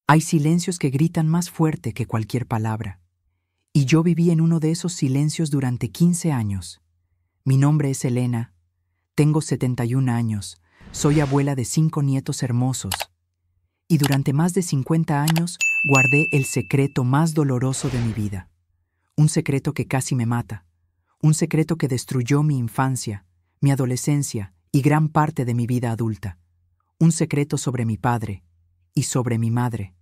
Hay silencios que gritan más fuerte que cualquier palabra. Y yo viví en uno de esos silencios durante 15 años. Mi nombre es Elena, tengo 71 años, soy abuela de 5 nietos hermosos. Y durante más de 50 años guardé el secreto más doloroso de mi vida. Un secreto que casi me mata. Un secreto que destruyó mi infancia, mi adolescencia y gran parte de mi vida adulta. Un secreto sobre mi padre y sobre mi madre.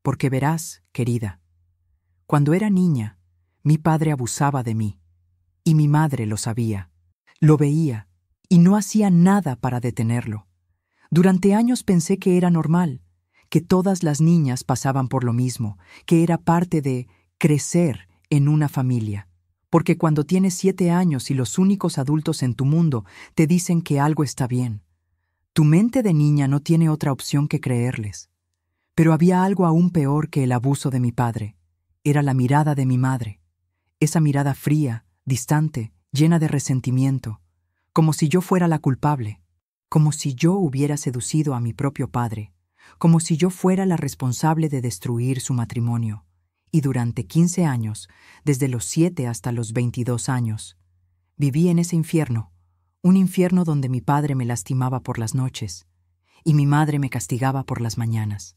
Porque verás, querida, cuando era niña, mi padre abusaba de mí, y mi madre lo sabía, lo veía, y no hacía nada para detenerlo. Durante años pensé que era normal, que todas las niñas pasaban por lo mismo, que era parte de crecer en una familia. Porque cuando tienes 7 años y los únicos adultos en tu mundo te dicen que algo está bien, tu mente de niña no tiene otra opción que creerles. Pero había algo aún peor que el abuso de mi padre. Era la mirada de mi madre. Esa mirada fría, distante, llena de resentimiento, como si yo fuera la culpable, como si yo hubiera seducido a mi propio padre, como si yo fuera la responsable de destruir su matrimonio. Y durante 15 años, desde los 7 hasta los 22 años, viví en ese infierno, un infierno donde mi padre me lastimaba por las noches y mi madre me castigaba por las mañanas.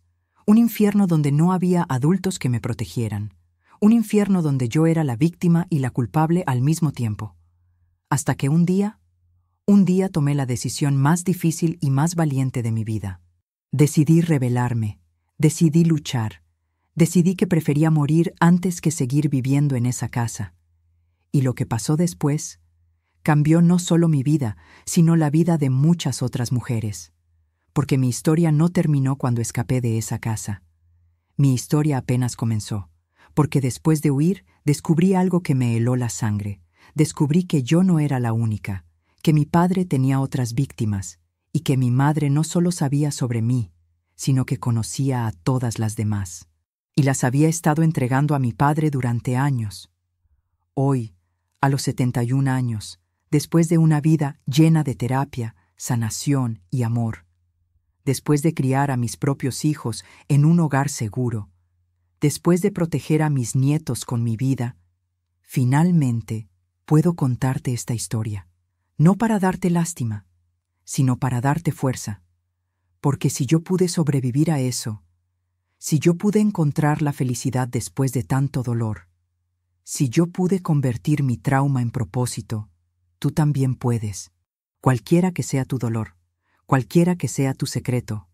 Un infierno donde no había adultos que me protegieran. Un infierno donde yo era la víctima y la culpable al mismo tiempo. Hasta que un día tomé la decisión más difícil y más valiente de mi vida. Decidí rebelarme, decidí luchar, decidí que prefería morir antes que seguir viviendo en esa casa. Y lo que pasó después cambió no solo mi vida, sino la vida de muchas otras mujeres. Porque mi historia no terminó cuando escapé de esa casa. Mi historia apenas comenzó, porque después de huir descubrí algo que me heló la sangre. Descubrí que yo no era la única, que mi padre tenía otras víctimas, y que mi madre no solo sabía sobre mí, sino que conocía a todas las demás. Y las había estado entregando a mi padre durante años. Hoy, a los 71 años, después de una vida llena de terapia, sanación y amor, después de criar a mis propios hijos en un hogar seguro, después de proteger a mis nietos con mi vida, finalmente puedo contarte esta historia, no para darte lástima, sino para darte fuerza, porque si yo pude sobrevivir a eso, si yo pude encontrar la felicidad después de tanto dolor, si yo pude convertir mi trauma en propósito, tú también puedes, cualquiera que sea tu dolor. Cualquiera que sea tu secreto,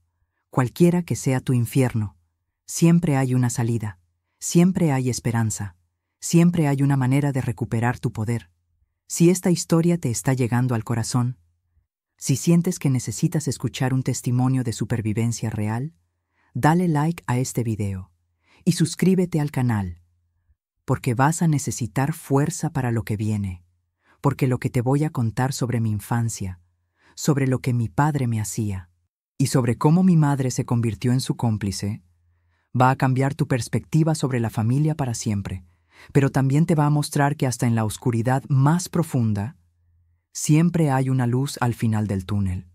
cualquiera que sea tu infierno, siempre hay una salida, siempre hay esperanza, siempre hay una manera de recuperar tu poder. Si esta historia te está llegando al corazón, si sientes que necesitas escuchar un testimonio de supervivencia real, dale like a este video y suscríbete al canal, porque vas a necesitar fuerza para lo que viene, porque lo que te voy a contar sobre mi infancia, sobre lo que mi padre me hacía y sobre cómo mi madre se convirtió en su cómplice, va a cambiar tu perspectiva sobre la familia para siempre, pero también te va a mostrar que hasta en la oscuridad más profunda, siempre hay una luz al final del túnel.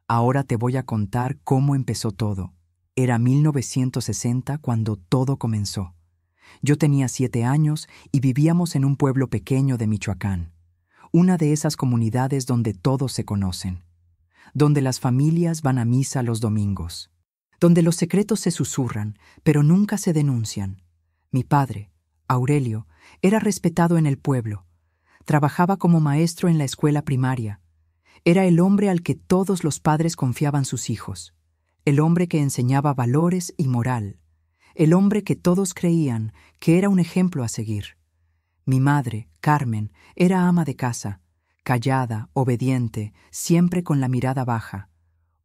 Ahora te voy a contar cómo empezó todo. Era 1960 cuando todo comenzó. Yo tenía 7 años y vivíamos en un pueblo pequeño de Michoacán. Una de esas comunidades donde todos se conocen, donde las familias van a misa los domingos, donde los secretos se susurran, pero nunca se denuncian. Mi padre, Aurelio, era respetado en el pueblo, trabajaba como maestro en la escuela primaria. Era el hombre al que todos los padres confiaban sus hijos, el hombre que enseñaba valores y moral, el hombre que todos creían que era un ejemplo a seguir. Mi madre, Carmen, era ama de casa, callada, obediente, siempre con la mirada baja.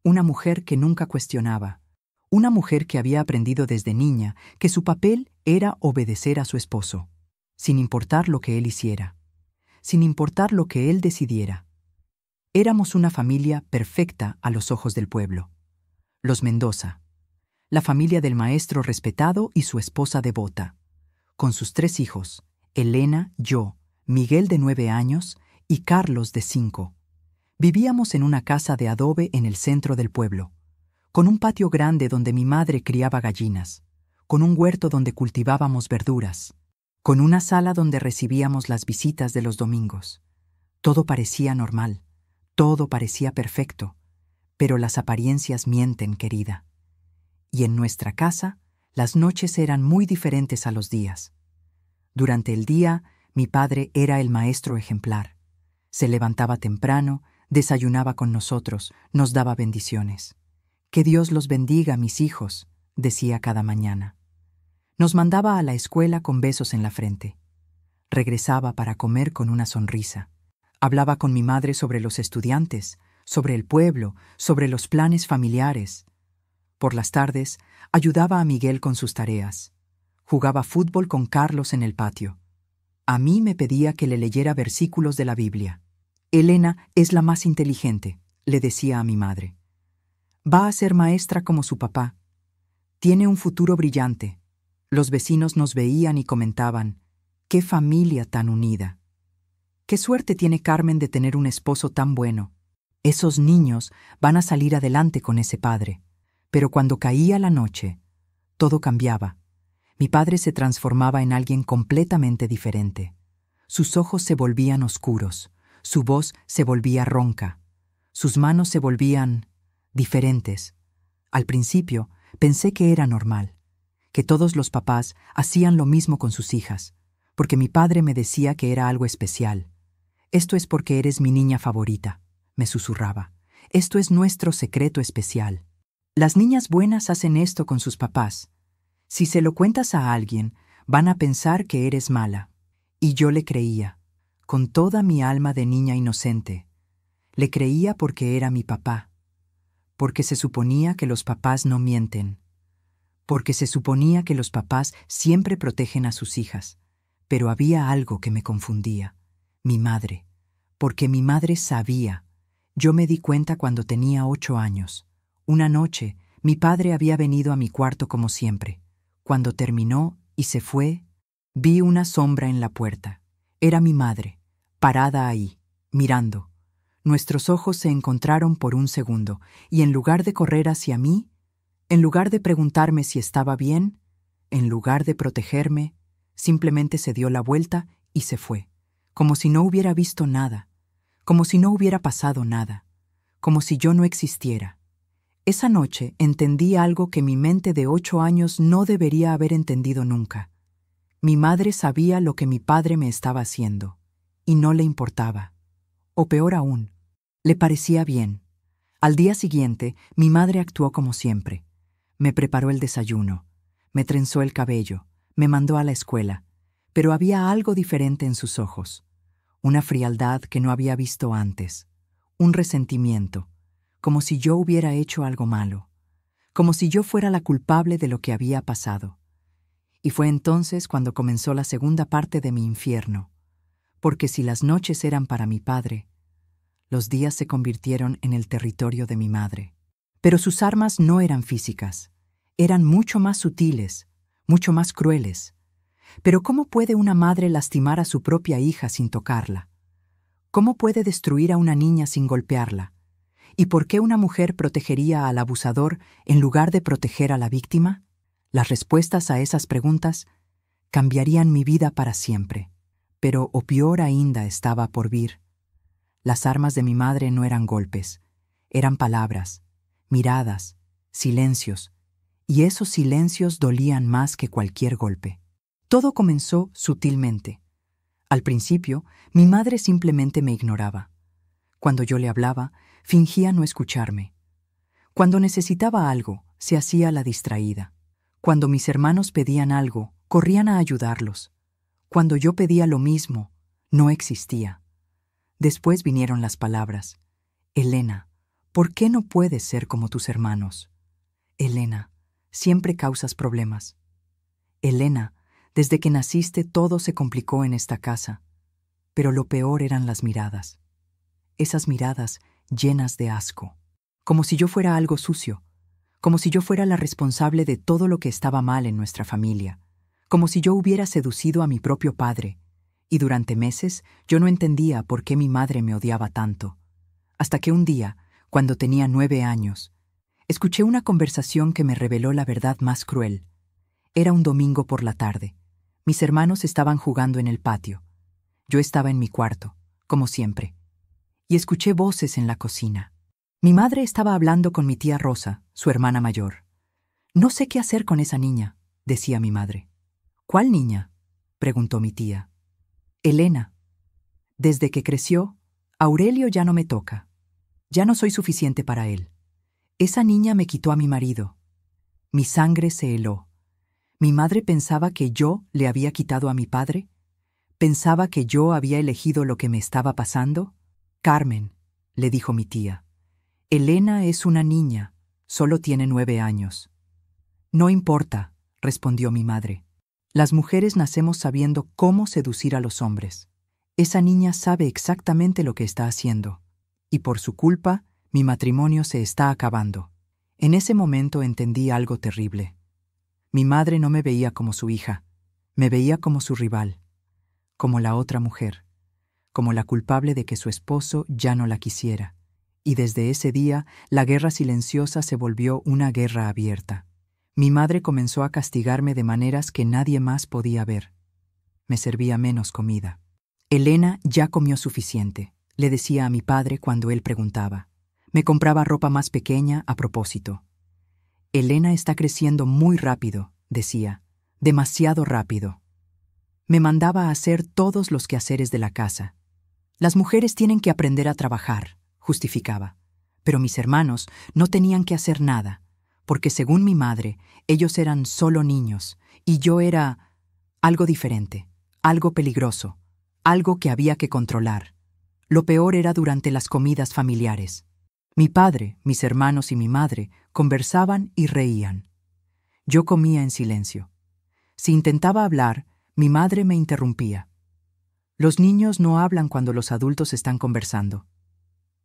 Una mujer que nunca cuestionaba. Una mujer que había aprendido desde niña que su papel era obedecer a su esposo, sin importar lo que él hiciera, sin importar lo que él decidiera. Éramos una familia perfecta a los ojos del pueblo. Los Mendoza, la familia del maestro respetado y su esposa devota, con sus 3 hijos, Elena, yo, Miguel de 9 años y Carlos de 5. Vivíamos en una casa de adobe en el centro del pueblo, con un patio grande donde mi madre criaba gallinas, con un huerto donde cultivábamos verduras, con una sala donde recibíamos las visitas de los domingos. Todo parecía normal, todo parecía perfecto, pero las apariencias mienten, querida. Y en nuestra casa, las noches eran muy diferentes a los días. Durante el día, mi padre era el maestro ejemplar. Se levantaba temprano, desayunaba con nosotros, nos daba bendiciones. «Que Dios los bendiga, mis hijos», decía cada mañana. Nos mandaba a la escuela con besos en la frente. Regresaba para comer con una sonrisa. Hablaba con mi madre sobre los estudiantes, sobre el pueblo, sobre los planes familiares. Por las tardes, ayudaba a Miguel con sus tareas. Jugaba fútbol con Carlos en el patio. A mí me pedía que le leyera versículos de la Biblia. «Elena es la más inteligente», le decía a mi madre. «Va a ser maestra como su papá. Tiene un futuro brillante». Los vecinos nos veían y comentaban: «¡Qué familia tan unida! ¡Qué suerte tiene Carmen de tener un esposo tan bueno! Esos niños van a salir adelante con ese padre». Pero cuando caía la noche, todo cambiaba. Mi padre se transformaba en alguien completamente diferente. Sus ojos se volvían oscuros, su voz se volvía ronca, sus manos se volvían diferentes. Al principio pensé que era normal, que todos los papás hacían lo mismo con sus hijas, porque mi padre me decía que era algo especial. «Esto es porque eres mi niña favorita», me susurraba. «Esto es nuestro secreto especial. Las niñas buenas hacen esto con sus papás. Si se lo cuentas a alguien, van a pensar que eres mala». Y yo le creía, con toda mi alma de niña inocente. Le creía porque era mi papá, porque se suponía que los papás no mienten, porque se suponía que los papás siempre protegen a sus hijas. Pero había algo que me confundía: mi madre, porque mi madre sabía. Yo me di cuenta cuando tenía 8 años. Una noche, mi padre había venido a mi cuarto como siempre. Cuando terminó y se fue, vi una sombra en la puerta. Era mi madre, parada ahí, mirando. Nuestros ojos se encontraron por un segundo, y en lugar de correr hacia mí, en lugar de preguntarme si estaba bien, en lugar de protegerme, simplemente se dio la vuelta y se fue, como si no hubiera visto nada, como si no hubiera pasado nada, como si yo no existiera. Esa noche entendí algo que mi mente de 8 años no debería haber entendido nunca. Mi madre sabía lo que mi padre me estaba haciendo, y no le importaba. O peor aún, le parecía bien. Al día siguiente, mi madre actuó como siempre. Me preparó el desayuno, me trenzó el cabello, me mandó a la escuela, pero había algo diferente en sus ojos. Una frialdad que no había visto antes, un resentimiento, como si yo hubiera hecho algo malo, como si yo fuera la culpable de lo que había pasado. Y fue entonces cuando comenzó la segunda parte de mi infierno, porque si las noches eran para mi padre, los días se convirtieron en el territorio de mi madre. Pero sus armas no eran físicas, eran mucho más sutiles, mucho más crueles. Pero ¿cómo puede una madre lastimar a su propia hija sin tocarla? ¿Cómo puede destruir a una niña sin golpearla? ¿Y por qué una mujer protegería al abusador en lugar de proteger a la víctima? Las respuestas a esas preguntas cambiarían mi vida para siempre. Pero o peor ainda estaba por vir. Las armas de mi madre no eran golpes, eran palabras, miradas, silencios, y esos silencios dolían más que cualquier golpe. Todo comenzó sutilmente. Al principio, mi madre simplemente me ignoraba. Cuando yo le hablaba, fingía no escucharme. Cuando necesitaba algo, se hacía la distraída. Cuando mis hermanos pedían algo, corrían a ayudarlos. Cuando yo pedía lo mismo, no existía. Después vinieron las palabras: «Elena, ¿por qué no puedes ser como tus hermanos? Elena, siempre causas problemas. Elena, desde que naciste todo se complicó en esta casa». Pero lo peor eran las miradas. Esas miradas llenas de asco, como si yo fuera algo sucio, como si yo fuera la responsable de todo lo que estaba mal en nuestra familia, como si yo hubiera seducido a mi propio padre, y durante meses yo no entendía por qué mi madre me odiaba tanto. Hasta que un día, cuando tenía 9 años, Escuché una conversación que me reveló la verdad más cruel. Era un domingo por la tarde. Mis hermanos estaban jugando en el patio. Yo estaba en mi cuarto, como siempre, y escuché voces en la cocina. Mi madre estaba hablando con mi tía Rosa, su hermana mayor. «No sé qué hacer con esa niña», decía mi madre. «¿Cuál niña?», preguntó mi tía. «Elena. Desde que creció, Aurelio ya no me toca. Ya no soy suficiente para él. Esa niña me quitó a mi marido. Mi sangre se heló. Mi madre pensaba que yo le había quitado a mi padre. ¿Pensaba que yo había elegido lo que me estaba pasando? Carmen», le dijo mi tía, «Elena es una niña, solo tiene 9 años». «No importa», respondió mi madre. «Las mujeres nacemos sabiendo cómo seducir a los hombres. Esa niña sabe exactamente lo que está haciendo, y por su culpa, mi matrimonio se está acabando». En ese momento entendí algo terrible. Mi madre no me veía como su hija, me veía como su rival, como la otra mujer, como la culpable de que su esposo ya no la quisiera. Y desde ese día, la guerra silenciosa se volvió una guerra abierta. Mi madre comenzó a castigarme de maneras que nadie más podía ver. Me servía menos comida. «Elena ya comió suficiente», le decía a mi padre cuando él preguntaba. Me compraba ropa más pequeña a propósito. «Elena está creciendo muy rápido», decía, «demasiado rápido». Me mandaba a hacer todos los quehaceres de la casa. «Las mujeres tienen que aprender a trabajar», justificaba. Pero mis hermanos no tenían que hacer nada, porque según mi madre, ellos eran solo niños, y yo era algo diferente, algo peligroso, algo que había que controlar. Lo peor era durante las comidas familiares. Mi padre, mis hermanos y mi madre conversaban y reían. Yo comía en silencio. Si intentaba hablar, mi madre me interrumpía. Los niños no hablan cuando los adultos están conversando.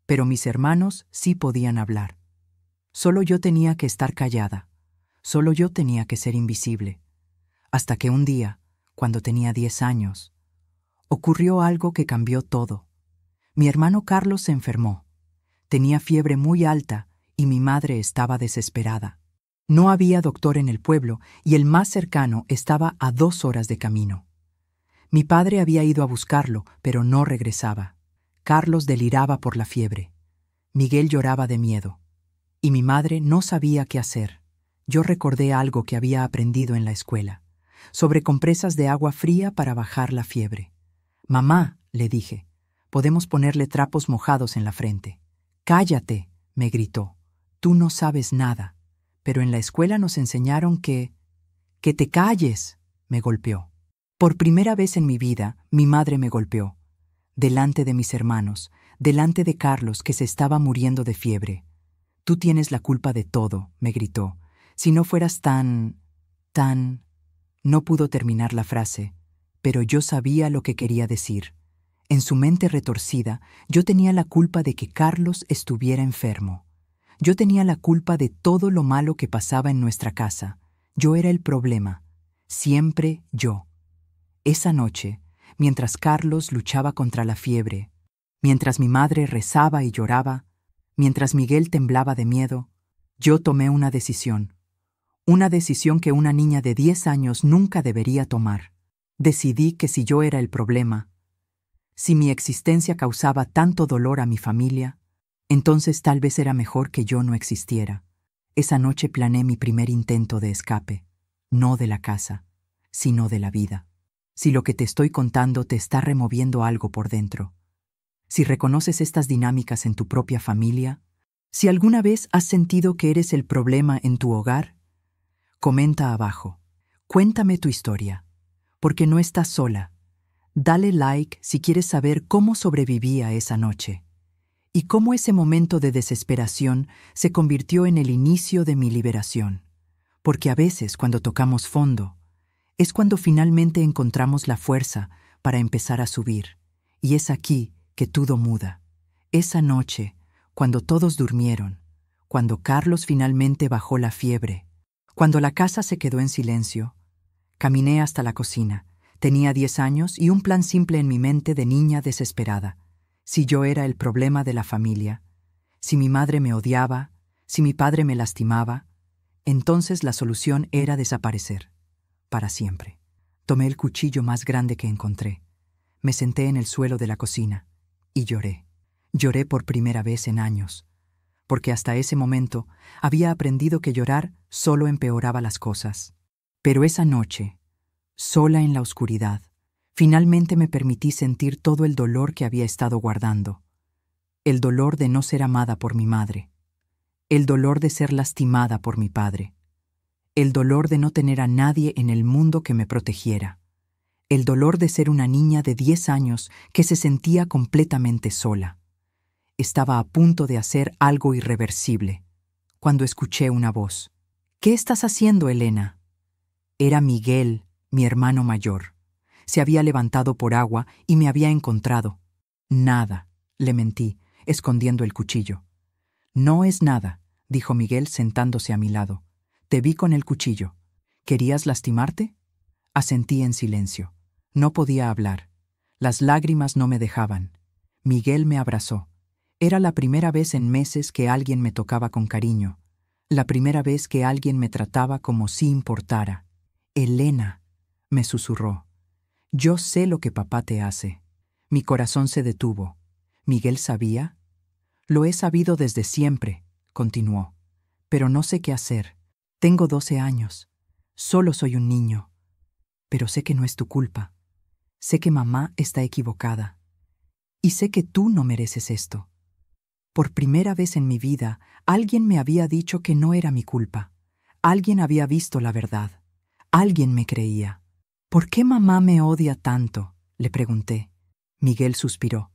Pero mis hermanos sí podían hablar. Solo yo tenía que estar callada. Solo yo tenía que ser invisible. Hasta que un día, cuando tenía 10 años, ocurrió algo que cambió todo. Mi hermano Carlos se enfermó. Tenía fiebre muy alta y mi madre estaba desesperada. No había doctor en el pueblo y el más cercano estaba a 2 horas de camino. Mi padre había ido a buscarlo, pero no regresaba. Carlos deliraba por la fiebre. Miguel lloraba de miedo. Y mi madre no sabía qué hacer. Yo recordé algo que había aprendido en la escuela, sobre compresas de agua fría para bajar la fiebre. «Mamá», le dije, «podemos ponerle trapos mojados en la frente». «Cállate», me gritó, «tú no sabes nada». Pero en la escuela nos enseñaron que te calles, me golpeó. Por primera vez en mi vida, mi madre me golpeó. Delante de mis hermanos, delante de Carlos, que se estaba muriendo de fiebre. «Tú tienes la culpa de todo», me gritó. «Si no fueras tan... No pudo terminar la frase, pero yo sabía lo que quería decir. En su mente retorcida, yo tenía la culpa de que Carlos estuviera enfermo. Yo tenía la culpa de todo lo malo que pasaba en nuestra casa. Yo era el problema. Siempre yo. Esa noche, mientras Carlos luchaba contra la fiebre, mientras mi madre rezaba y lloraba, mientras Miguel temblaba de miedo, yo tomé una decisión. Una decisión que una niña de 10 años nunca debería tomar. Decidí que si yo era el problema, si mi existencia causaba tanto dolor a mi familia, entonces tal vez era mejor que yo no existiera. Esa noche planeé mi primer intento de escape, no de la casa, sino de la vida. Si lo que te estoy contando te está removiendo algo por dentro, si reconoces estas dinámicas en tu propia familia, si alguna vez has sentido que eres el problema en tu hogar, comenta abajo. Cuéntame tu historia, porque no estás sola. Dale like si quieres saber cómo sobreviví a esa noche y cómo ese momento de desesperación se convirtió en el inicio de mi liberación. Porque a veces, cuando tocamos fondo, es cuando finalmente encontramos la fuerza para empezar a subir. Y es aquí que todo muda. Esa noche, cuando todos durmieron, cuando Carlos finalmente bajó la fiebre, cuando la casa se quedó en silencio, caminé hasta la cocina. Tenía 10 años y un plan simple en mi mente de niña desesperada. Si yo era el problema de la familia, si mi madre me odiaba, Si mi padre me lastimaba, entonces la solución era desaparecer, para siempre. Tomé el cuchillo más grande que encontré, me senté en el suelo de la cocina y lloré. Lloré por primera vez en años, porque hasta ese momento había aprendido que llorar solo empeoraba las cosas. Pero esa noche, sola en la oscuridad, finalmente me permití sentir todo el dolor que había estado guardando. El dolor de no ser amada por mi madre. El dolor de ser lastimada por mi padre. El dolor de no tener a nadie en el mundo que me protegiera. El dolor de ser una niña de 10 años que se sentía completamente sola. Estaba a punto de hacer algo irreversible, cuando escuché una voz. «¿Qué estás haciendo, Elena?» Era Miguel, mi hermano mayor. Se había levantado por agua y me había encontrado. «Nada», le mentí, escondiendo el cuchillo. «No es nada», dijo Miguel sentándose a mi lado. «Te vi con el cuchillo. ¿Querías lastimarte?» Asentí en silencio. No podía hablar. Las lágrimas no me dejaban. Miguel me abrazó. Era la primera vez en meses que alguien me tocaba con cariño. La primera vez que alguien me trataba como si importara. «Elena», me susurró. «Yo sé lo que papá te hace». Mi corazón se detuvo. ¿Miguel sabía? «Lo he sabido desde siempre», continuó. «Pero no sé qué hacer. Tengo 12 años. Solo soy un niño. Pero sé que no es tu culpa. Sé que mamá está equivocada. Y sé que tú no mereces esto». Por primera vez en mi vida, alguien me había dicho que no era mi culpa. Alguien había visto la verdad. Alguien me creía. «¿Por qué mamá me odia tanto?», le pregunté. Miguel suspiró.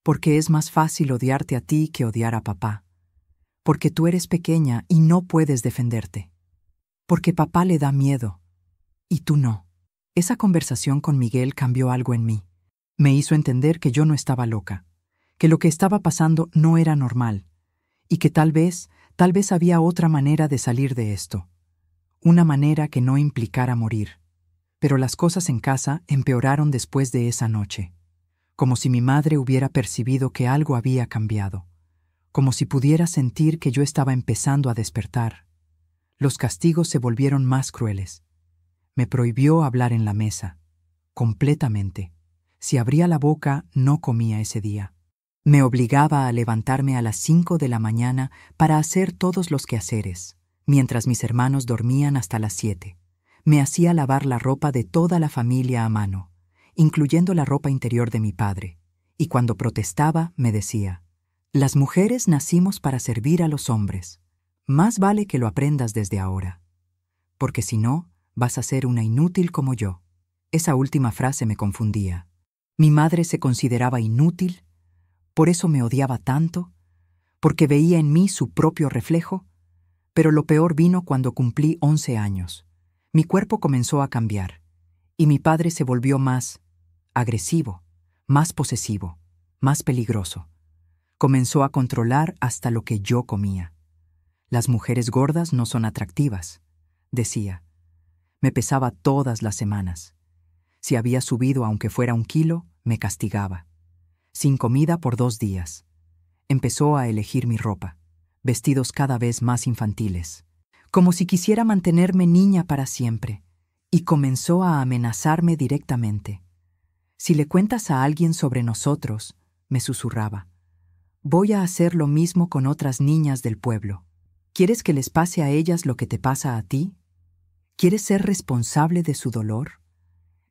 «Porque es más fácil odiarte a ti que odiar a papá. Porque tú eres pequeña y no puedes defenderte. Porque papá le da miedo. Y tú no». Esa conversación con Miguel cambió algo en mí. Me hizo entender que yo no estaba loca, que lo que estaba pasando no era normal, y que tal vez había otra manera de salir de esto. Una manera que no implicara morir. Pero las cosas en casa empeoraron después de esa noche. Como si mi madre hubiera percibido que algo había cambiado. Como si pudiera sentir que yo estaba empezando a despertar. Los castigos se volvieron más crueles. Me prohibió hablar en la mesa. Completamente. Si abría la boca, no comía ese día. Me obligaba a levantarme a las 5 de la mañana para hacer todos los quehaceres, mientras mis hermanos dormían hasta las 7. Me hacía lavar la ropa de toda la familia a mano, incluyendo la ropa interior de mi padre, y cuando protestaba me decía: «Las mujeres nacimos para servir a los hombres. Más vale que lo aprendas desde ahora, porque si no, vas a ser una inútil como yo». Esa última frase me confundía. Mi madre se consideraba inútil, por eso me odiaba tanto, porque veía en mí su propio reflejo. Pero lo peor vino cuando cumplí 11 años. Mi cuerpo comenzó a cambiar, y mi padre se volvió más agresivo, más posesivo, más peligroso. Comenzó a controlar hasta lo que yo comía. «Las mujeres gordas no son atractivas», decía. Me pesaba todas las semanas. Si había subido aunque fuera 1 kilo, me castigaba. Sin comida por 2 días. Empezó a elegir mi ropa, vestidos cada vez más infantiles, como si quisiera mantenerme niña para siempre, y comenzó a amenazarme directamente. «Si le cuentas a alguien sobre nosotros», me susurraba, «voy a hacer lo mismo con otras niñas del pueblo. ¿Quieres que les pase a ellas lo que te pasa a ti? ¿Quieres ser responsable de su dolor?».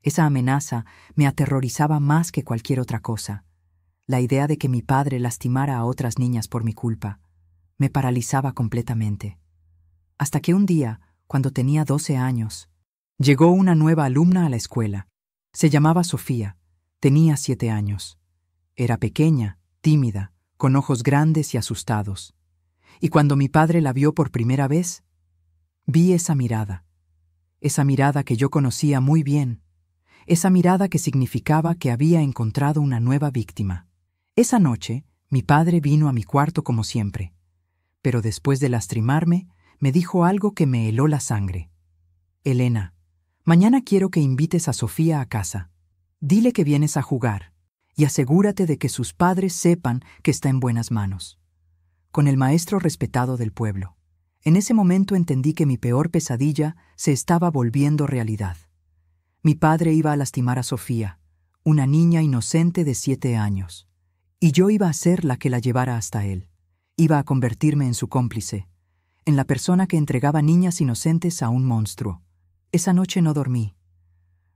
Esa amenaza me aterrorizaba más que cualquier otra cosa. La idea de que mi padre lastimara a otras niñas por mi culpa me paralizaba completamente. Hasta que un día, cuando tenía 12 años, llegó una nueva alumna a la escuela. Se llamaba Sofía. Tenía 7 años. Era pequeña, tímida, con ojos grandes y asustados. Y cuando mi padre la vio por primera vez, vi esa mirada que yo conocía muy bien, esa mirada que significaba que había encontrado una nueva víctima. Esa noche, mi padre vino a mi cuarto como siempre, pero después de lastimarme, me dijo algo que me heló la sangre. «Elena, mañana quiero que invites a Sofía a casa. Dile que vienes a jugar y asegúrate de que sus padres sepan que está en buenas manos. con el maestro respetado del pueblo. En ese momento entendí que mi peor pesadilla se estaba volviendo realidad. Mi padre iba a lastimar a Sofía, una niña inocente de 7 años, y yo iba a ser la que la llevara hasta él. Iba a convertirme en su cómplice, en la persona que entregaba niñas inocentes a un monstruo. Esa noche no dormí,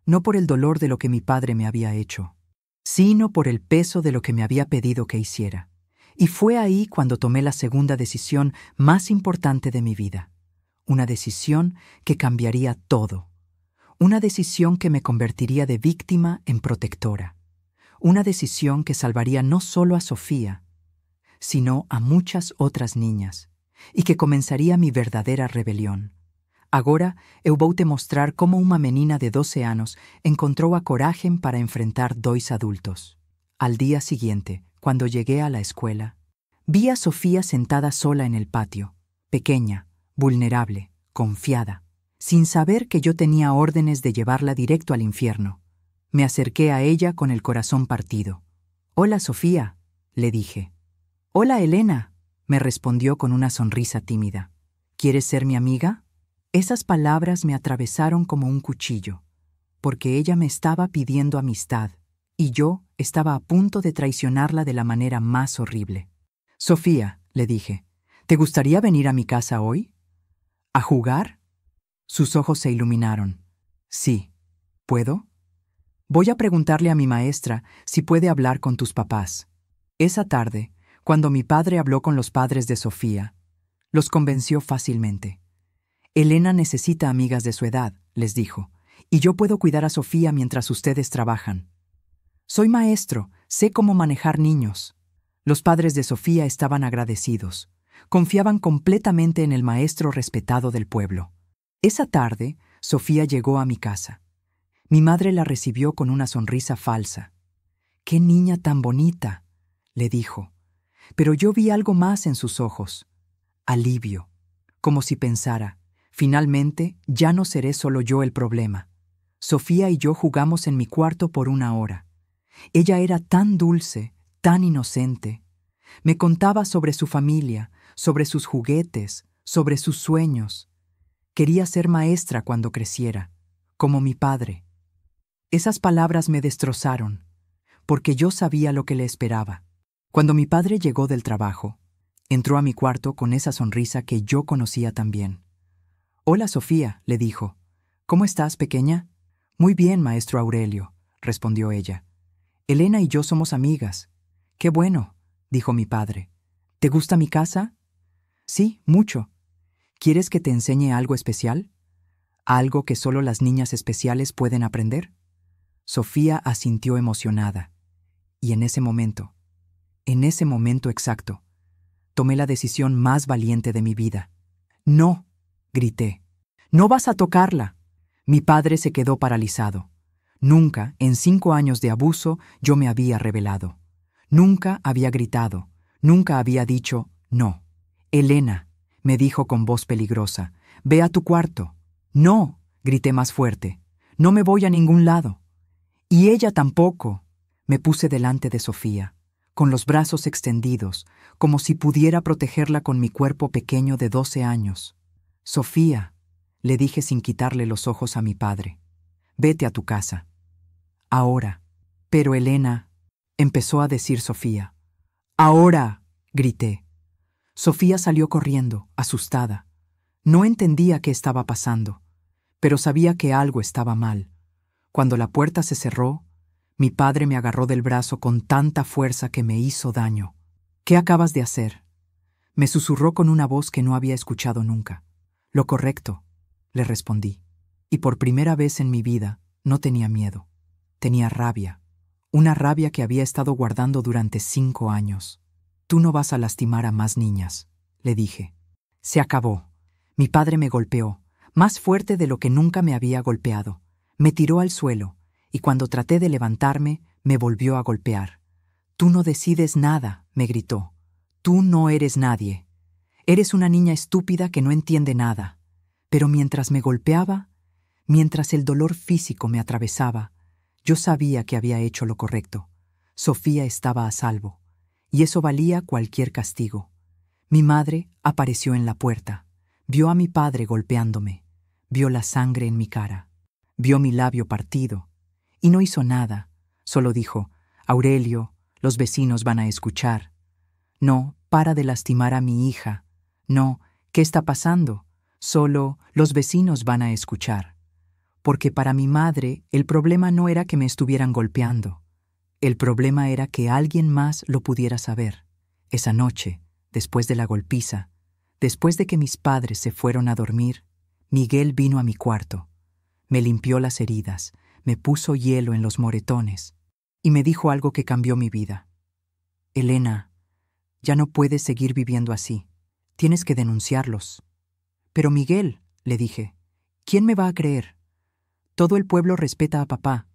no por el dolor de lo que mi padre me había hecho, sino por el peso de lo que me había pedido que hiciera. Y fue ahí cuando tomé la segunda decisión más importante de mi vida. Una decisión que cambiaría todo. Una decisión que me convertiría de víctima en protectora. Una decisión que salvaría no solo a Sofía, sino a muchas otras niñas, y que comenzaría mi verdadera rebelión. Agora eu vou te mostrar como una menina de 12 años encontró a coraje para enfrentar 2 adultos. Al día siguiente, cuando llegué a la escuela, vi a Sofía sentada sola en el patio, pequeña, vulnerable, confiada, sin saber que yo tenía órdenes de llevarla directo al infierno. Me acerqué a ella con el corazón partido. «Hola, Sofía», le dije. «Hola, Elena», me respondió con una sonrisa tímida. «¿Quieres ser mi amiga?». Esas palabras me atravesaron como un cuchillo, porque ella me estaba pidiendo amistad, y yo estaba a punto de traicionarla de la manera más horrible. «Sofía», le dije, «¿te gustaría venir a mi casa hoy? ¿A jugar?». Sus ojos se iluminaron. «Sí. ¿Puedo? Voy a preguntarle a mi maestra si puede hablar con tus papás». Esa tarde, cuando mi padre habló con los padres de Sofía, los convenció fácilmente. «Elena necesita amigas de su edad», les dijo, «y yo puedo cuidar a Sofía mientras ustedes trabajan. Soy maestro, sé cómo manejar niños». Los padres de Sofía estaban agradecidos. Confiaban completamente en el maestro respetado del pueblo. Esa tarde, Sofía llegó a mi casa. Mi madre la recibió con una sonrisa falsa. «¡Qué niña tan bonita!», le dijo. Pero yo vi algo más en sus ojos. Alivio. Como si pensara, finalmente ya no seré solo yo el problema. Sofía y yo jugamos en mi cuarto por 1 hora. Ella era tan dulce, tan inocente. Me contaba sobre su familia, sobre sus juguetes, sobre sus sueños. Quería ser maestra cuando creciera, como mi padre. Esas palabras me destrozaron, porque yo sabía lo que le esperaba. Cuando mi padre llegó del trabajo, entró a mi cuarto con esa sonrisa que yo conocía tan bien. «Hola, Sofía», le dijo. «¿Cómo estás, pequeña?». «Muy bien, maestro Aurelio», respondió ella. «Elena y yo somos amigas». «Qué bueno», dijo mi padre. «¿Te gusta mi casa?». «Sí, mucho». «¿Quieres que te enseñe algo especial? ¿Algo que solo las niñas especiales pueden aprender?». Sofía asintió emocionada. Y en ese momento exacto, tomé la decisión más valiente de mi vida. «No», grité. «No vas a tocarla». Mi padre se quedó paralizado. Nunca, en 5 años de abuso, yo me había rebelado. Nunca había gritado. Nunca había dicho «no». «Elena», me dijo con voz peligrosa, «ve a tu cuarto». «No», grité más fuerte. «No me voy a ningún lado». «Y ella tampoco». Me puse delante de Sofía, con los brazos extendidos, como si pudiera protegerla con mi cuerpo pequeño de 12 años. «Sofía», le dije sin quitarle los ojos a mi padre, «vete a tu casa. Ahora». «Pero Elena», empezó a decir Sofía. «Ahora», grité. Sofía salió corriendo, asustada. No entendía qué estaba pasando, pero sabía que algo estaba mal. Cuando la puerta se cerró, mi padre me agarró del brazo con tanta fuerza que me hizo daño. «¿Qué acabas de hacer?», me susurró con una voz que no había escuchado nunca. «Lo correcto», le respondí. Y por primera vez en mi vida no tenía miedo. Tenía rabia. Una rabia que había estado guardando durante 5 años. «Tú no vas a lastimar a más niñas», le dije. Se acabó. Mi padre me golpeó, más fuerte de lo que nunca me había golpeado. Me tiró al suelo, y cuando traté de levantarme, me volvió a golpear. «Tú no decides nada», me gritó. «Tú no eres nadie. Eres una niña estúpida que no entiende nada». Pero mientras me golpeaba, mientras el dolor físico me atravesaba, yo sabía que había hecho lo correcto. Sofía estaba a salvo, y eso valía cualquier castigo. Mi madre apareció en la puerta, vio a mi padre golpeándome, vio la sangre en mi cara, vio mi labio partido, y no hizo nada, solo dijo: Aurelio, los vecinos van a escuchar. No, para de lastimar a mi hija. No, ¿qué está pasando? Solo los vecinos van a escuchar. Porque para mi madre el problema no era que me estuvieran golpeando. El problema era que alguien más lo pudiera saber. Esa noche, después de la golpiza, después de que mis padres se fueron a dormir, Miguel vino a mi cuarto. Me limpió las heridas, me puso hielo en los moretones y me dijo algo que cambió mi vida. Elena, ya no puedes seguir viviendo así. Tienes que denunciarlos. Pero Miguel, le dije, ¿quién me va a creer? Todo el pueblo respeta a papá,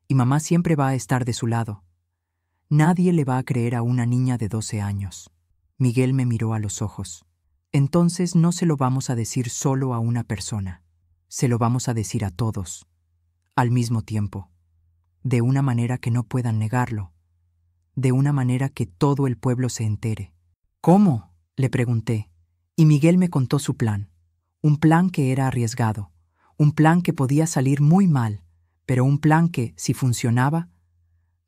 y mamá siempre va a estar de su lado. Nadie le va a creer a una niña de 12 años. Miguel me miró a los ojos. Entonces no se lo vamos a decir solo a una persona. Se lo vamos a decir a todos, al mismo tiempo, de una manera que no puedan negarlo, de una manera que todo el pueblo se entere. ¿Cómo?, le pregunté, y Miguel me contó su plan. Un plan que era arriesgado, un plan que podía salir muy mal, pero un plan que, si funcionaba,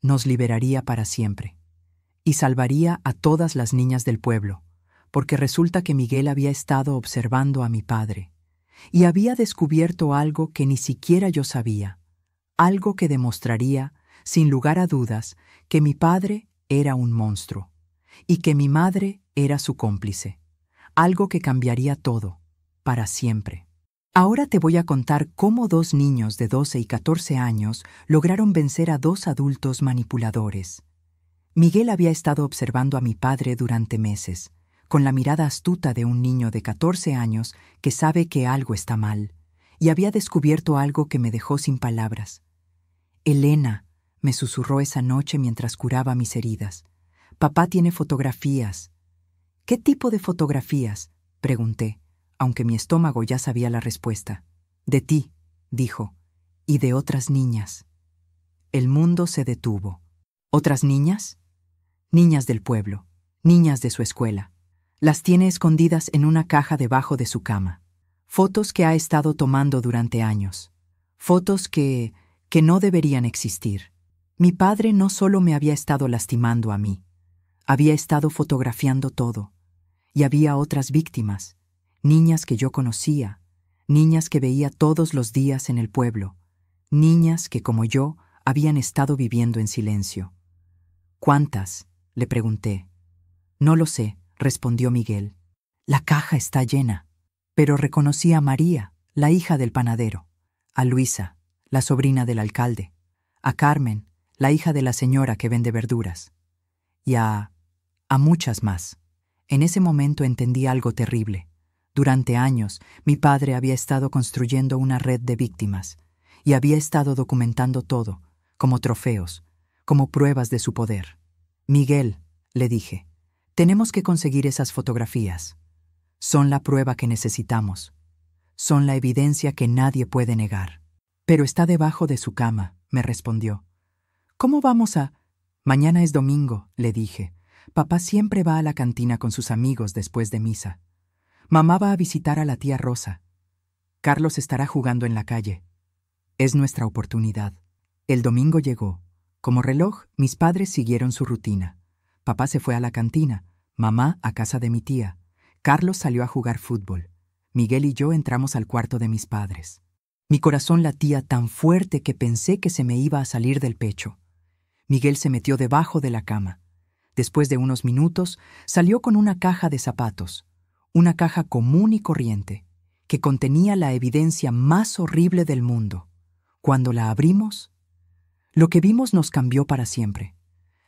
nos liberaría para siempre. Y salvaría a todas las niñas del pueblo, porque resulta que Miguel había estado observando a mi padre, y había descubierto algo que ni siquiera yo sabía, algo que demostraría, sin lugar a dudas, que mi padre era un monstruo, y que mi madre era su cómplice, algo que cambiaría todo, para siempre. Ahora te voy a contar cómo 2 niños de 12 y 14 años lograron vencer a 2 adultos manipuladores. Miguel había estado observando a mi padre durante meses, con la mirada astuta de un niño de 14 años que sabe que algo está mal, y había descubierto algo que me dejó sin palabras. Elena, me susurró esa noche mientras curaba mis heridas. Papá tiene fotografías. ¿Qué tipo de fotografías?, pregunté, aunque mi estómago ya sabía la respuesta. De ti, dijo, y de otras niñas. El mundo se detuvo. ¿Otras niñas? Niñas del pueblo, niñas de su escuela. Las tiene escondidas en una caja debajo de su cama. Fotos que ha estado tomando durante años. Fotos que no deberían existir. Mi padre no solo me había estado lastimando a mí, había estado fotografiando todo. Y había otras víctimas, niñas que yo conocía, niñas que veía todos los días en el pueblo, niñas que, como yo, habían estado viviendo en silencio. ¿Cuántas?, le pregunté. No lo sé, respondió Miguel. La caja está llena. Pero reconocí a María, la hija del panadero, a Luisa, la sobrina del alcalde, a Carmen, la hija de la señora que vende verduras, y a muchas más. En ese momento entendí algo terrible. Durante años, mi padre había estado construyendo una red de víctimas y había estado documentando todo, como trofeos, como pruebas de su poder. Miguel, le dije, tenemos que conseguir esas fotografías. Son la prueba que necesitamos. Son la evidencia que nadie puede negar. Pero está debajo de su cama, me respondió. ¿Cómo vamos a...? Mañana es domingo, le dije. Papá siempre va a la cantina con sus amigos después de misa. Mamá va a visitar a la tía Rosa. Carlos estará jugando en la calle. Es nuestra oportunidad. El domingo llegó. Como reloj, mis padres siguieron su rutina. Papá se fue a la cantina, mamá a casa de mi tía. Carlos salió a jugar fútbol. Miguel y yo entramos al cuarto de mis padres. Mi corazón latía tan fuerte que pensé que se me iba a salir del pecho. Miguel se metió debajo de la cama. Después de unos minutos, salió con una caja de zapatos, una caja común y corriente, que contenía la evidencia más horrible del mundo. Cuando la abrimos, lo que vimos nos cambió para siempre.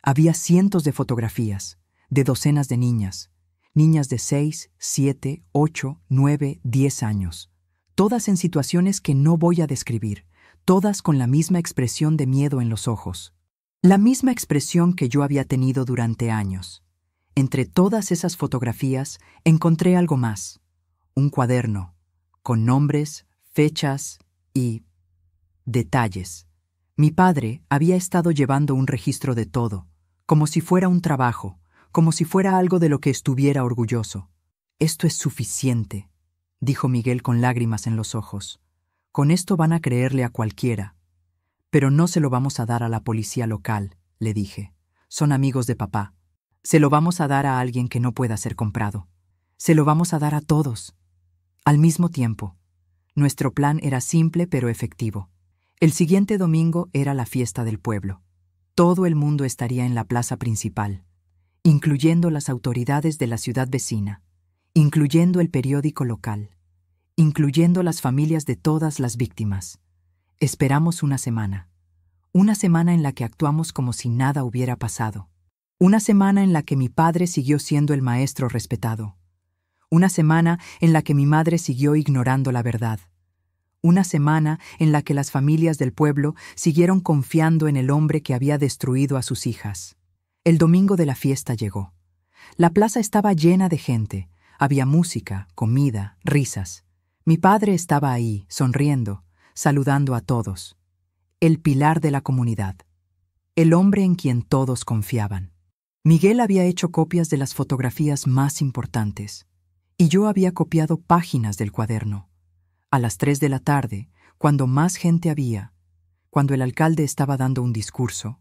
Había cientos de fotografías, de docenas de niñas, niñas de 6, 7, 8, 9, 10 años, todas en situaciones que no voy a describir, todas con la misma expresión de miedo en los ojos. La misma expresión que yo había tenido durante años. Entre todas esas fotografías encontré algo más. Un cuaderno, con nombres, fechas y detalles. Mi padre había estado llevando un registro de todo, como si fuera un trabajo, como si fuera algo de lo que estuviera orgulloso. Esto es suficiente, dijo Miguel con lágrimas en los ojos. Con esto van a creerle a cualquiera. Pero no se lo vamos a dar a la policía local, le dije. Son amigos de papá. Se lo vamos a dar a alguien que no pueda ser comprado. Se lo vamos a dar a todos. Al mismo tiempo. Nuestro plan era simple pero efectivo. El siguiente domingo era la fiesta del pueblo. Todo el mundo estaría en la plaza principal, incluyendo las autoridades de la ciudad vecina, incluyendo el periódico local, incluyendo las familias de todas las víctimas. Esperamos una semana en la que actuamos como si nada hubiera pasado. Una semana en la que mi padre siguió siendo el maestro respetado. Una semana en la que mi madre siguió ignorando la verdad. Una semana en la que las familias del pueblo siguieron confiando en el hombre que había destruido a sus hijas. El domingo de la fiesta llegó. La plaza estaba llena de gente. Había música, comida, risas. Mi padre estaba ahí, sonriendo, saludando a todos. El pilar de la comunidad. El hombre en quien todos confiaban. Miguel había hecho copias de las fotografías más importantes, y yo había copiado páginas del cuaderno. A las 3 de la tarde, cuando más gente había, cuando el alcalde estaba dando un discurso,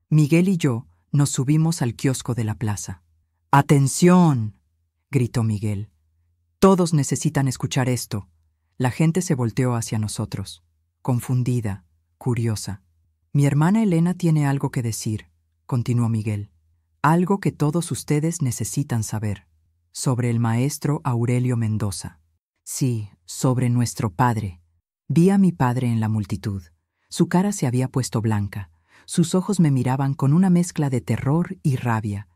Miguel y yo nos subimos al kiosco de la plaza. ¡Atención!, gritó Miguel. Todos necesitan escuchar esto. La gente se volteó hacia nosotros, confundida, curiosa. Mi hermana Elena tiene algo que decir, continuó Miguel. Algo que todos ustedes necesitan saber. Sobre el maestro Aurelio Mendoza. Sí, sobre nuestro padre. Vi a mi padre en la multitud. Su cara se había puesto blanca. Sus ojos me miraban con una mezcla de terror y rabia.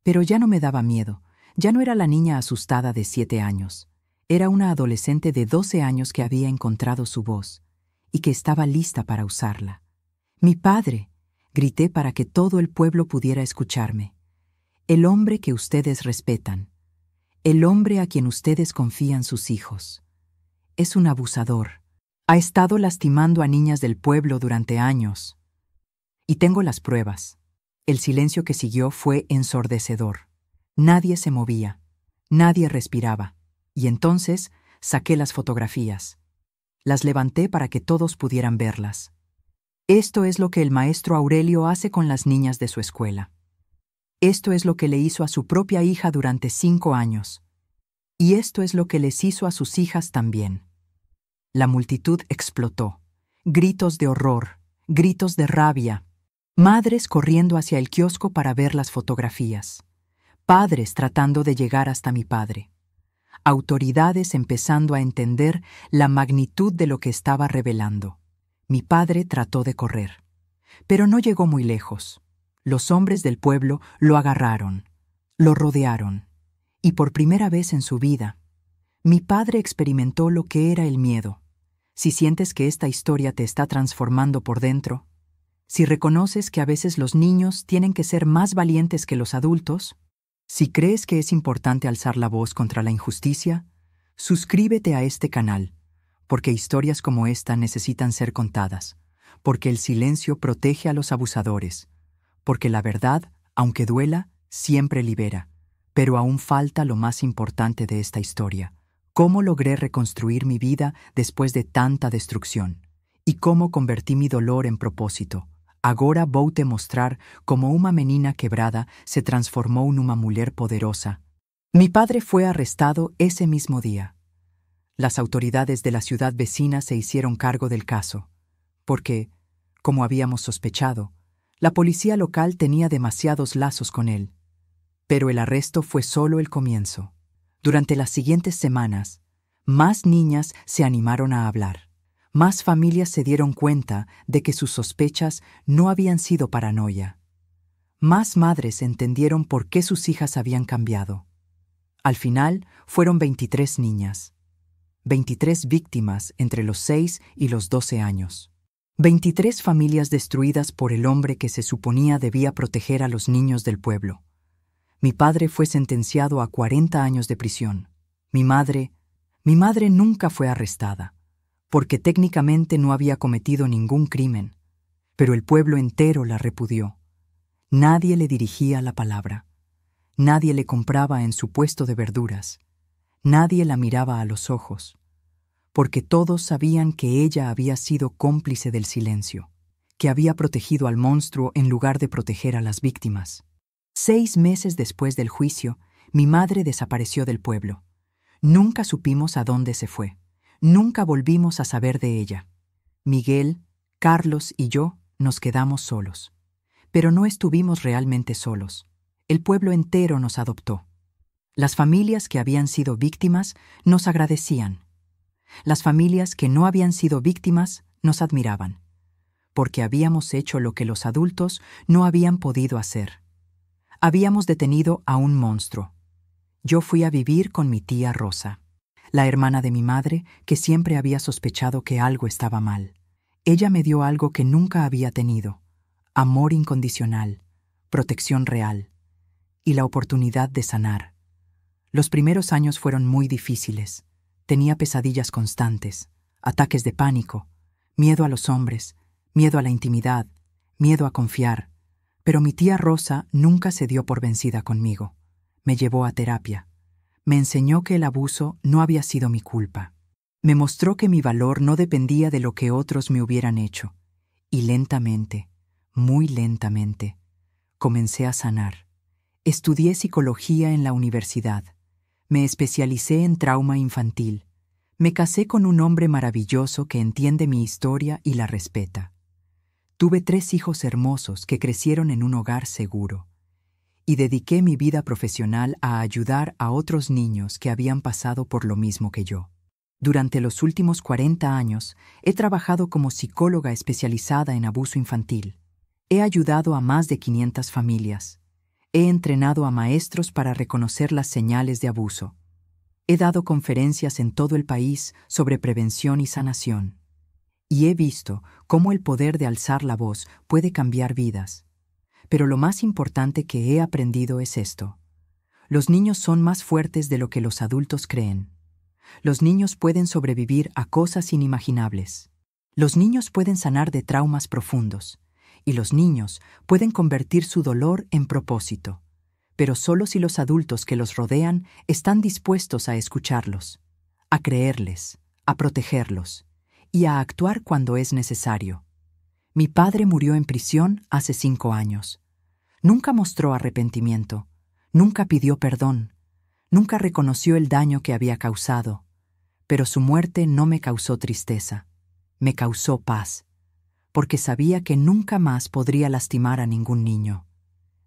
Pero ya no me daba miedo. Ya no era la niña asustada de 7 años. Era una adolescente de 12 años que había encontrado su voz y que estaba lista para usarla. «¡Mi padre!», grité para que todo el pueblo pudiera escucharme. «El hombre que ustedes respetan. El hombre a quien ustedes confían sus hijos. Es un abusador. Ha estado lastimando a niñas del pueblo durante años. Y tengo las pruebas». El silencio que siguió fue ensordecedor. Nadie se movía. Nadie respiraba. Y entonces saqué las fotografías. Las levanté para que todos pudieran verlas. Esto es lo que el maestro Aurelio hace con las niñas de su escuela. Esto es lo que le hizo a su propia hija durante 5 años. Y esto es lo que les hizo a sus hijas también. La multitud explotó. Gritos de horror, gritos de rabia. Madres corriendo hacia el kiosco para ver las fotografías. Padres tratando de llegar hasta mi padre. Autoridades empezando a entender la magnitud de lo que estaba revelando. Mi padre trató de correr, pero no llegó muy lejos. Los hombres del pueblo lo agarraron, lo rodearon, y por primera vez en su vida, mi padre experimentó lo que era el miedo. Si sientes que esta historia te está transformando por dentro, si reconoces que a veces los niños tienen que ser más valientes que los adultos, si crees que es importante alzar la voz contra la injusticia, suscríbete a este canal, porque historias como esta necesitan ser contadas, porque el silencio protege a los abusadores, porque la verdad, aunque duela, siempre libera. Pero aún falta lo más importante de esta historia: cómo logré reconstruir mi vida después de tanta destrucción, y cómo convertí mi dolor en propósito. Agora vou te mostrar cómo una menina quebrada se transformó en una mujer poderosa. Mi padre fue arrestado ese mismo día. Las autoridades de la ciudad vecina se hicieron cargo del caso, porque, como habíamos sospechado, la policía local tenía demasiados lazos con él. Pero el arresto fue solo el comienzo. Durante las siguientes semanas, más niñas se animaron a hablar. Más familias se dieron cuenta de que sus sospechas no habían sido paranoia. Más madres entendieron por qué sus hijas habían cambiado. Al final, fueron 23 niñas. 23 víctimas entre los 6 y los 12 años. 23 familias destruidas por el hombre que se suponía debía proteger a los niños del pueblo. Mi padre fue sentenciado a 40 años de prisión. Mi madre nunca fue arrestada, porque técnicamente no había cometido ningún crimen, pero el pueblo entero la repudió. Nadie le dirigía la palabra. Nadie le compraba en su puesto de verduras. Nadie la miraba a los ojos, porque todos sabían que ella había sido cómplice del silencio, que había protegido al monstruo en lugar de proteger a las víctimas. 6 meses después del juicio, mi madre desapareció del pueblo. Nunca supimos a dónde se fue. Nunca volvimos a saber de ella. Miguel, Carlos y yo nos quedamos solos. Pero no estuvimos realmente solos. El pueblo entero nos adoptó. Las familias que habían sido víctimas nos agradecían. Las familias que no habían sido víctimas nos admiraban, porque habíamos hecho lo que los adultos no habían podido hacer. Habíamos detenido a un monstruo. Yo fui a vivir con mi tía Rosa, la hermana de mi madre, que siempre había sospechado que algo estaba mal. Ella me dio algo que nunca había tenido: amor incondicional, protección real y la oportunidad de sanar. Los primeros años fueron muy difíciles. Tenía pesadillas constantes, ataques de pánico, miedo a los hombres, miedo a la intimidad, miedo a confiar. Pero mi tía Rosa nunca se dio por vencida conmigo. Me llevó a terapia. Me enseñó que el abuso no había sido mi culpa. Me mostró que mi valor no dependía de lo que otros me hubieran hecho. Y lentamente, muy lentamente, comencé a sanar. Estudié psicología en la universidad. Me especialicé en trauma infantil. Me casé con un hombre maravilloso que entiende mi historia y la respeta. Tuve 3 hijos hermosos que crecieron en un hogar seguro. Y dediqué mi vida profesional a ayudar a otros niños que habían pasado por lo mismo que yo. Durante los últimos 40 años, he trabajado como psicóloga especializada en abuso infantil. He ayudado a más de 500 familias. He entrenado a maestros para reconocer las señales de abuso. He dado conferencias en todo el país sobre prevención y sanación. Y he visto cómo el poder de alzar la voz puede cambiar vidas. Pero lo más importante que he aprendido es esto: los niños son más fuertes de lo que los adultos creen. Los niños pueden sobrevivir a cosas inimaginables. Los niños pueden sanar de traumas profundos. Y los niños pueden convertir su dolor en propósito, pero solo si los adultos que los rodean están dispuestos a escucharlos, a creerles, a protegerlos y a actuar cuando es necesario. Mi padre murió en prisión hace 5 años. Nunca mostró arrepentimiento, nunca pidió perdón, nunca reconoció el daño que había causado, pero su muerte no me causó tristeza, me causó paz, porque sabía que nunca más podría lastimar a ningún niño.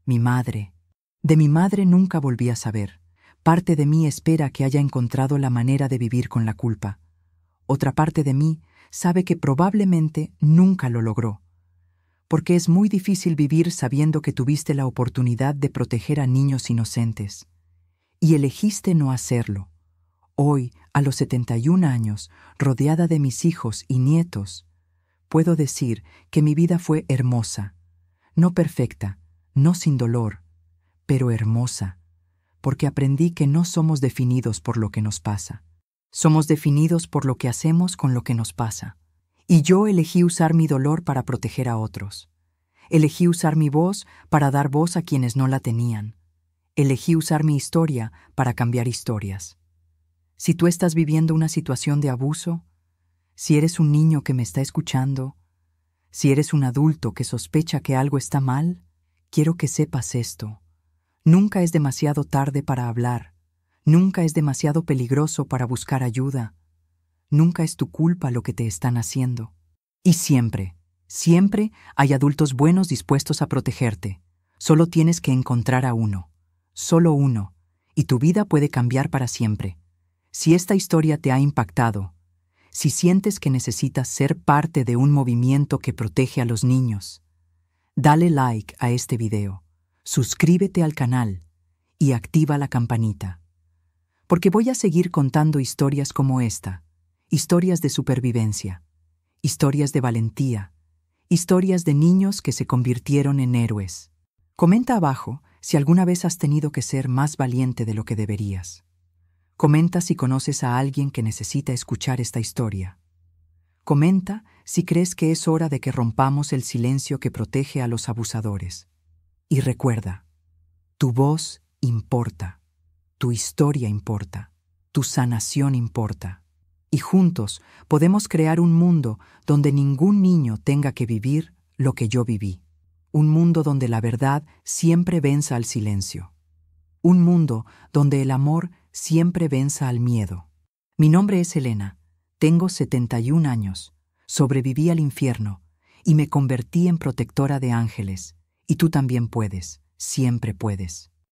De mi madre nunca volví a saber. Parte de mí espera que haya encontrado la manera de vivir con la culpa. Otra parte de mí sabe que probablemente nunca lo logró, porque es muy difícil vivir sabiendo que tuviste la oportunidad de proteger a niños inocentes. Y elegiste no hacerlo. Hoy, a los 71 años, rodeada de mis hijos y nietos, puedo decir que mi vida fue hermosa, no perfecta, no sin dolor, pero hermosa, porque aprendí que no somos definidos por lo que nos pasa. Somos definidos por lo que hacemos con lo que nos pasa. Y yo elegí usar mi dolor para proteger a otros. Elegí usar mi voz para dar voz a quienes no la tenían. Elegí usar mi historia para cambiar historias. Si tú estás viviendo una situación de abuso, si eres un niño que me está escuchando, si eres un adulto que sospecha que algo está mal, quiero que sepas esto. Nunca es demasiado tarde para hablar. Nunca es demasiado peligroso para buscar ayuda. Nunca es tu culpa lo que te están haciendo. Y siempre, siempre hay adultos buenos dispuestos a protegerte. Solo tienes que encontrar a uno. Solo uno. Y tu vida puede cambiar para siempre. Si esta historia te ha impactado, si sientes que necesitas ser parte de un movimiento que protege a los niños, dale like a este video, suscríbete al canal y activa la campanita. Porque voy a seguir contando historias como esta, historias de supervivencia, historias de valentía, historias de niños que se convirtieron en héroes. Comenta abajo si alguna vez has tenido que ser más valiente de lo que deberías. Comenta si conoces a alguien que necesita escuchar esta historia. Comenta si crees que es hora de que rompamos el silencio que protege a los abusadores. Y recuerda, tu voz importa, tu historia importa, tu sanación importa. Y juntos podemos crear un mundo donde ningún niño tenga que vivir lo que yo viví. Un mundo donde la verdad siempre venza al silencio. Un mundo donde el amor siempre venza al miedo. Mi nombre es Elena. Tengo 71 años. Sobreviví al infierno y me convertí en protectora de ángeles. Y tú también puedes, siempre puedes.